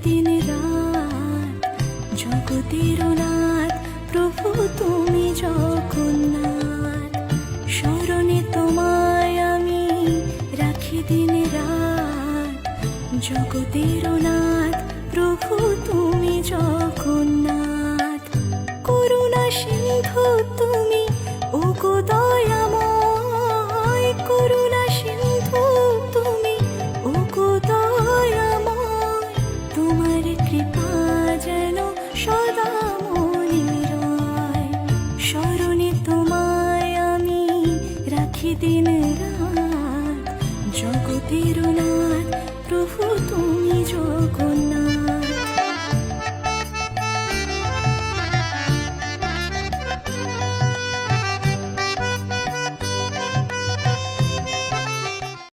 দিন রাত জগতের নাথ প্রভু তুমি জগন্নাথ। স্মরণে তোমায় আমি রাখি দিন রাত জগতের নাথ প্রভু তুমি জগন্নাথ। করুণা সিন্ধু তুমি ওগো দয়াময়, করুণা সিন্ধু তুমি ওগো দয়াময়। তোমার কৃপা যেন সদা মনে রয়। স্মরণে তোমায় আমি রাখি দিন রাত জগতের নাথ প্রভু তুমি জগন্নাথ।